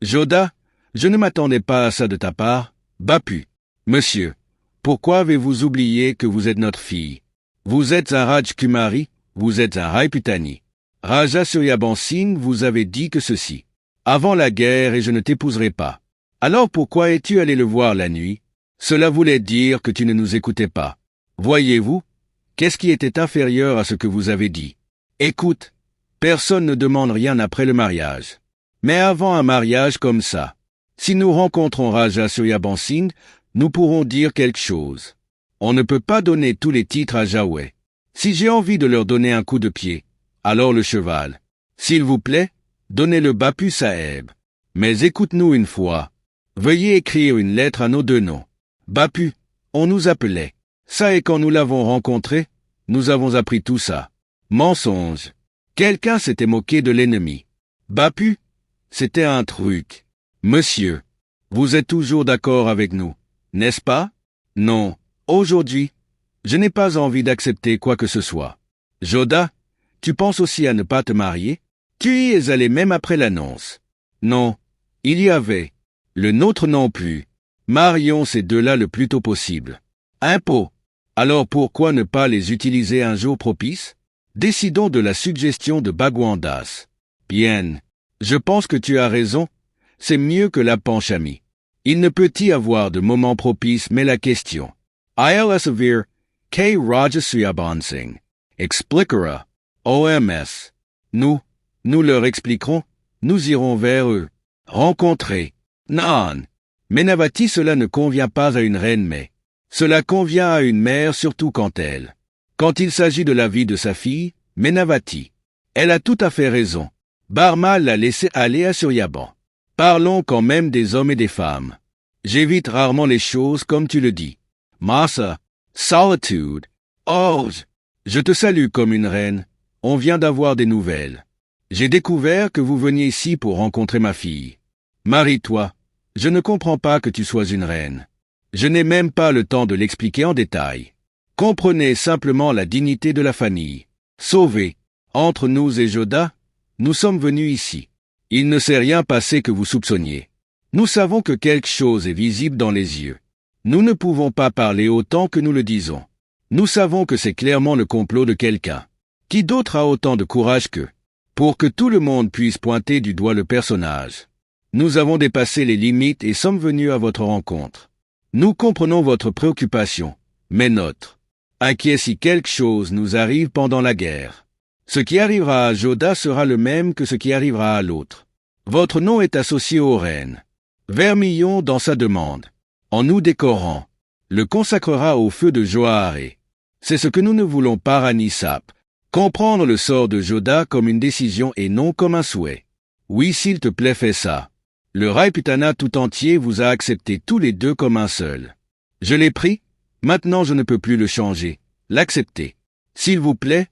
Joda, je ne m'attendais pas à ça de ta part. Bapu. Monsieur, pourquoi avez-vous oublié que vous êtes notre fille? Vous êtes un Rajkumari, vous êtes un Raiputani. Raja Suryaban Singh vous avait dit que ceci. Avant la guerre et je ne t'épouserai pas. Alors pourquoi es-tu allé le voir la nuit? Cela voulait dire que tu ne nous écoutais pas. Voyez-vous, qu'est-ce qui était inférieur à ce que vous avez dit? Écoute, personne ne demande rien après le mariage. Mais avant un mariage comme ça, si nous rencontrons Raja Suryaban Singh, nous pourrons dire quelque chose. On ne peut pas donner tous les titres à Jawé. Si j'ai envie de leur donner un coup de pied, alors le cheval. S'il vous plaît, donnez le Bapu Saheb. Mais écoute-nous une fois. Veuillez écrire une lettre à nos deux noms. Bapu, on nous appelait. Ça et quand nous l'avons rencontré, nous avons appris tout ça. Mensonge. Quelqu'un s'était moqué de l'ennemi. Bapu, c'était un truc. Monsieur, vous êtes toujours d'accord avec nous, n'est-ce pas? Non, aujourd'hui, je n'ai pas envie d'accepter quoi que ce soit. Joda, tu penses aussi à ne pas te marier? Tu y es allé même après l'annonce. Non, il y avait. Le nôtre non plus. Marions ces deux-là le plus tôt possible. Impôts. Alors pourquoi ne pas les utiliser un jour propice? Décidons de la suggestion de Bhagwan-Das. Bien. Je pense que tu as raison. C'est mieux que la Panchami. Il ne peut y avoir de moment propice, mais la question. ILSavir, K. Raja Suryaban Singh. Expliquera. OMS. Nous leur expliquerons. Nous irons vers eux. Rencontrer. Non. Menavati, cela ne convient pas à une reine, mais cela convient à une mère, surtout quand il s'agit de la vie de sa fille, Menavati. Elle a tout à fait raison. Barma l'a laissé aller à Suryaban. Parlons quand même des hommes et des femmes. J'évite rarement les choses comme tu le dis. Massa, solitude. Oh, je te salue comme une reine. On vient d'avoir des nouvelles. J'ai découvert que vous veniez ici pour rencontrer ma fille. Marie-toi. Je ne comprends pas que tu sois une reine. Je n'ai même pas le temps de l'expliquer en détail. Comprenez simplement la dignité de la famille. Sauvez. Entre nous et Joda, nous sommes venus ici. Il ne s'est rien passé que vous soupçonniez. Nous savons que quelque chose est visible dans les yeux. Nous ne pouvons pas parler autant que nous le disons. Nous savons que c'est clairement le complot de quelqu'un. Qui d'autre a autant de courage qu'eux? Pour que tout le monde puisse pointer du doigt le personnage. Nous avons dépassé les limites et sommes venus à votre rencontre. Nous comprenons votre préoccupation, mais notre inquiet si quelque chose nous arrive pendant la guerre. Ce qui arrivera à Joda sera le même que ce qui arrivera à l'autre. Votre nom est associé aux reines. Vermillon, dans sa demande, en nous décorant, le consacrera au feu de Joharé. C'est ce que nous ne voulons pas, Ranisap. Comprendre le sort de Joda comme une décision et non comme un souhait. Oui, s'il te plaît, fais ça. Le Raiputana tout entier vous a accepté tous les deux comme un seul. Je l'ai pris, maintenant je ne peux plus le changer, l'accepter. S'il vous plaît,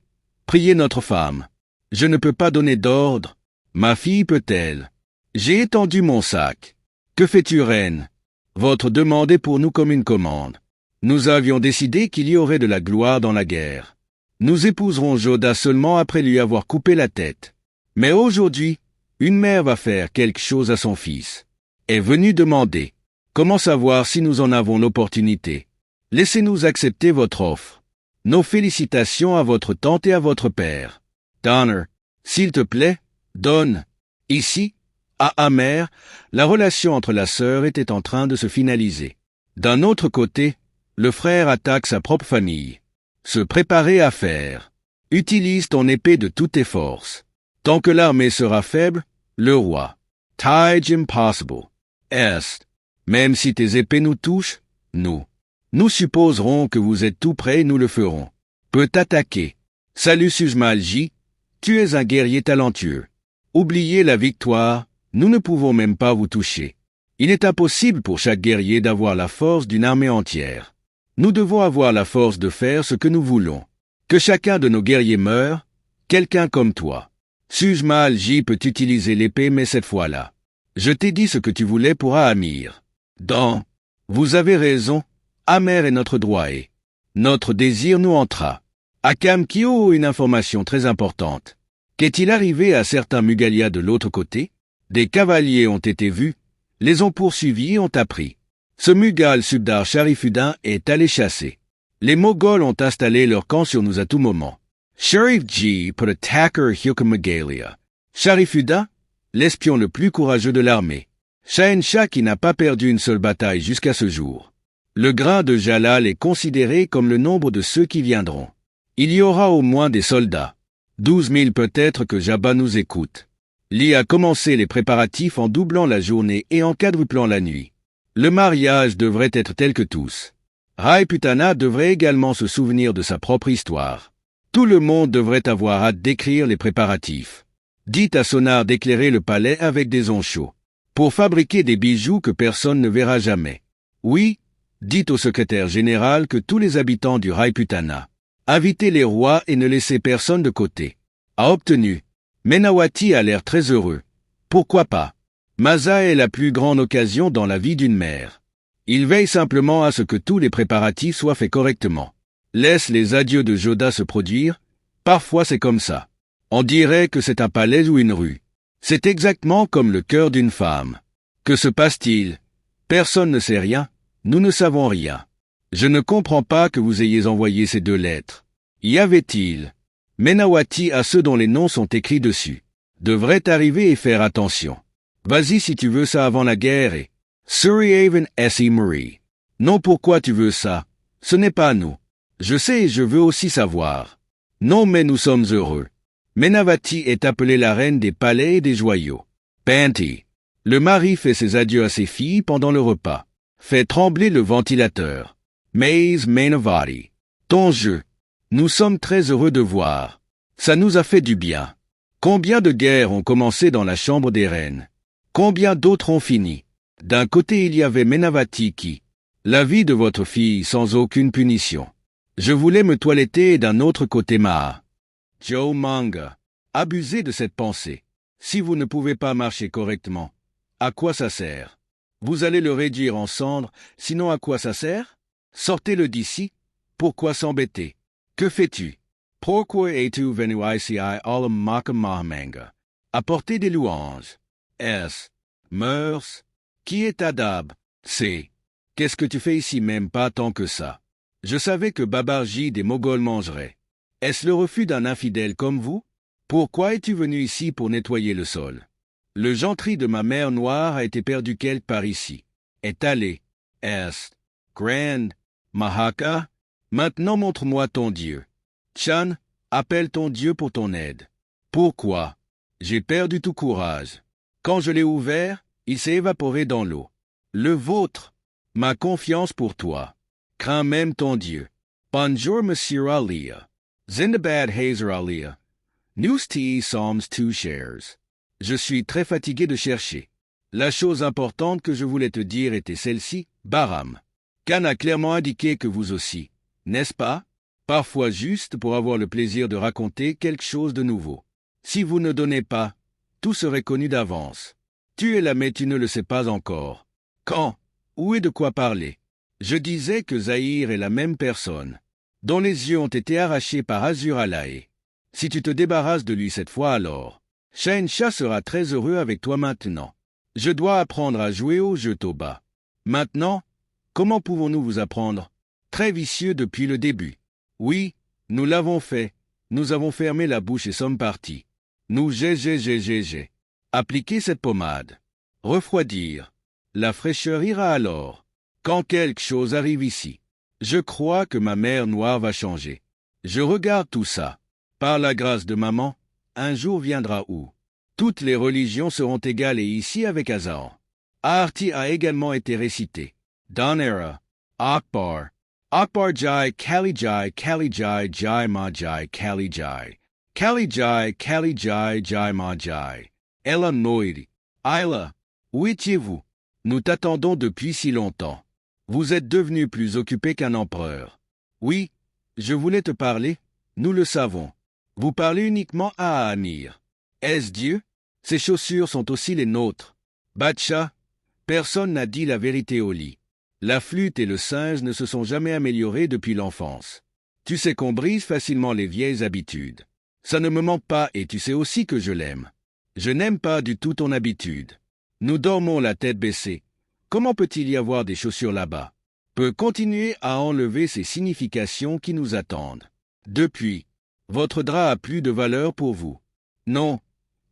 priez notre femme. Je ne peux pas donner d'ordre. Ma fille peut-elle? J'ai étendu mon sac. Que fais-tu, reine? Votre demande est pour nous comme une commande. Nous avions décidé qu'il y aurait de la gloire dans la guerre. Nous épouserons Joda seulement après lui avoir coupé la tête. Mais aujourd'hui, une mère va faire quelque chose à son fils. Est venue demander. Comment savoir si nous en avons l'opportunité? Laissez-nous accepter votre offre. Nos félicitations à votre tante et à votre père. Donner, s'il te plaît, donne. Ici, à Amer, la relation entre la sœur était en train de se finaliser. D'un autre côté, le frère attaque sa propre famille. Se préparer à faire. Utilise ton épée de toutes tes forces. Tant que l'armée sera faible, le roi. Tige impossible. Est. Même si tes épées nous touchent, nous supposerons que vous êtes tout prêt et nous le ferons. Peut attaquer. Salut Sujmalji, tu es un guerrier talentueux. Oubliez la victoire, nous ne pouvons même pas vous toucher. Il est impossible pour chaque guerrier d'avoir la force d'une armée entière. Nous devons avoir la force de faire ce que nous voulons. Que chacun de nos guerriers meure, quelqu'un comme toi. Sujmalji peut utiliser l'épée, mais cette fois-là. Je t'ai dit ce que tu voulais pour Amir. Vous avez raison, Amer est notre droit et notre désir nous entra. Akam Kyo, une information très importante. Qu'est-il arrivé à certains Mugalia de l'autre côté? Des cavaliers ont été vus, les ont poursuivis et ont appris. Ce Mughal Subdar Sharifuddin est allé chasser. Les Moghols ont installé leur camp sur nous à tout moment. Sharif Ji put attacker Hukam Magalia. Sharifuddin, l'espion le plus courageux de l'armée. Shahenshah qui n'a pas perdu une seule bataille jusqu'à ce jour. Le grain de Jalal est considéré comme le nombre de ceux qui viendront. Il y aura au moins des soldats. 12 000 peut-être que Jabba nous écoute. Li a commencé les préparatifs en doublant la journée et en quadruplant la nuit. Le mariage devrait être tel que tous. Raiputana devrait également se souvenir de sa propre histoire. Tout le monde devrait avoir hâte d'écrire les préparatifs. Dites à Sonar d'éclairer le palais avec des onchaux, pour fabriquer des bijoux que personne ne verra jamais. Oui, dites au secrétaire général que tous les habitants du Raiputana, invitez les rois et ne laissez personne de côté. A obtenu. Menawati a l'air très heureux. Pourquoi pas? Maza est la plus grande occasion dans la vie d'une mère. Il veille simplement à ce que tous les préparatifs soient faits correctement. Laisse les adieux de Joda se produire. Parfois c'est comme ça. On dirait que c'est un palais ou une rue. C'est exactement comme le cœur d'une femme. Que se passe-t-il? Personne ne sait rien. Nous ne savons rien. Je ne comprends pas que vous ayez envoyé ces 2 lettres. Y avait-il? Menawati à ceux dont les noms sont écrits dessus. Devrait arriver et faire attention. Vas-y si tu veux ça avant la guerre et... Suryaven S.E. Murray. Non, pourquoi tu veux ça? Ce n'est pas nous. Je sais et je veux aussi savoir. Non, mais nous sommes heureux. Menawati est appelée la reine des palais et des joyaux. Panty. Le mari fait ses adieux à ses filles pendant le repas. Fait trembler le ventilateur. Maze Menawati. Ton jeu. Nous sommes très heureux de voir. Ça nous a fait du bien. Combien de guerres ont commencé dans la chambre des reines? Combien d'autres ont fini? D'un côté il y avait Menawati qui... La vie de votre fille sans aucune punition. Je voulais me toiletter et d'un autre côté Maa. Joe Manga. Abusez de cette pensée. Si vous ne pouvez pas marcher correctement, à quoi ça sert? Vous allez le réduire en cendres, sinon à quoi ça sert? Sortez-le d'ici. Pourquoi s'embêter? Que fais-tu? Pourquoi es-tu venu ici à Mahamanga? Apporter des louanges. S. Mœurs. Qui est Adab? C. Qu'est-ce que tu fais ici même pas tant que ça? Je savais que Babarji des Moghols mangerait. Est-ce le refus d'un infidèle comme vous? Pourquoi es-tu venu ici pour nettoyer le sol? Le gentry de ma mère noire a été perdu quelque part ici. Est allé. Est. Grand. Mahaka. Maintenant montre-moi ton Dieu. Chan, appelle ton Dieu pour ton aide. Pourquoi? J'ai perdu tout courage. Quand je l'ai ouvert, il s'est évaporé dans l'eau. Le vôtre. Ma confiance pour toi. Crains même ton Dieu. Bonjour Monsieur Alia. Zindabad Hazer Alia. Newstea Psalms 2 shares. Je suis très fatigué de chercher. La chose importante que je voulais te dire était celle-ci, Baram. Khan a clairement indiqué que vous aussi. N'est-ce pas? Parfois juste pour avoir le plaisir de raconter quelque chose de nouveau. Si vous ne donnez pas, tout serait connu d'avance. Tu es là mais tu ne le sais pas encore. Quand? Où et de quoi parler? Je disais que Zahir est la même personne, dont les yeux ont été arrachés par Azur Alae. Si tu te débarrasses de lui cette fois alors, Shahenshah sera très heureux avec toi maintenant. Je dois apprendre à jouer au jeu Toba. Maintenant, comment pouvons-nous vous apprendre? Très vicieux depuis le début. Oui, nous l'avons fait. Nous avons fermé la bouche et sommes partis. Nous GGGGG. Appliquez cette pommade. Refroidir. La fraîcheur ira alors. Quand quelque chose arrive ici. Je crois que ma mère noire va changer. Je regarde tout ça. Par la grâce de maman, un jour viendra où toutes les religions seront égales et ici avec Azan. Aarti a également été récité. Danera. Akbar. Akbar Jai Kali Jai Kali Jai Jai Ma Jai Kali Jai. Kali Jai Kali Jai Jai Ma Jai. Ella Noiri. Ayla. Où étiez-vous? Nous t'attendons depuis si longtemps. Vous êtes devenu plus occupé qu'un empereur. Oui, je voulais te parler, nous le savons. Vous parlez uniquement à Amir. Est-ce Dieu? Ces chaussures sont aussi les nôtres. Batcha, personne n'a dit la vérité au lit. La flûte et le singe ne se sont jamais améliorés depuis l'enfance. Tu sais qu'on brise facilement les vieilles habitudes. Ça ne me manque pas et tu sais aussi que je l'aime. Je n'aime pas du tout ton habitude. Nous dormons la tête baissée. Comment peut-il y avoir des chaussures là-bas? Peut continuer à enlever ces significations qui nous attendent. Depuis, votre drap a plus de valeur pour vous. Non,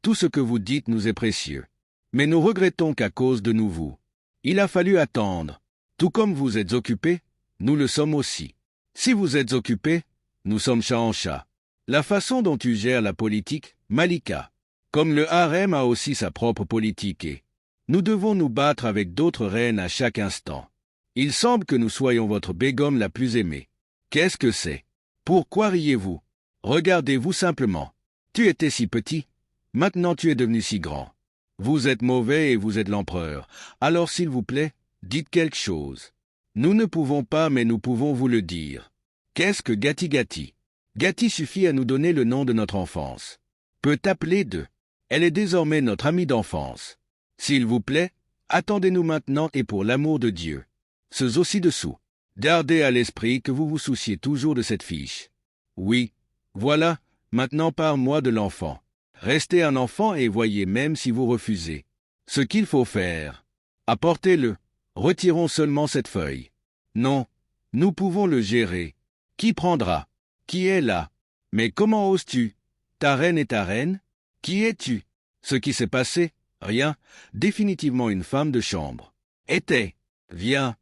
tout ce que vous dites nous est précieux. Mais nous regrettons qu'à cause de nous, il a fallu attendre. Tout comme vous êtes occupés, nous le sommes aussi. Si vous êtes occupés, nous sommes chat en chat. La façon dont tu gères la politique, Malika. Comme le harem a aussi sa propre politique et nous devons nous battre avec d'autres reines à chaque instant. Il semble que nous soyons votre bégum la plus aimée. Qu'est-ce que c'est? Pourquoi riez-vous? Regardez-vous simplement. Tu étais si petit, maintenant tu es devenu si grand. Vous êtes mauvais et vous êtes l'empereur. Alors s'il vous plaît, dites quelque chose. Nous ne pouvons pas mais nous pouvons vous le dire. Qu'est-ce que Gati Gati? Gati suffit à nous donner le nom de notre enfance. Peut t'appeler de. Elle est désormais notre amie d'enfance. S'il vous plaît, attendez-nous maintenant et pour l'amour de Dieu. Ce aussi-dessous. Gardez à l'esprit que vous vous souciez toujours de cette fiche. Oui, voilà, maintenant parle-moi de l'enfant. Restez un enfant et voyez même si vous refusez. Ce qu'il faut faire. Apportez-le. Retirons seulement cette feuille. Non, nous pouvons le gérer. Qui prendra? Qui est là? Mais comment oses-tu? Ta reine est ta reine? Qui es-tu? Ce qui s'est passé? Rien. Définitivement une femme de chambre. Était. Viens.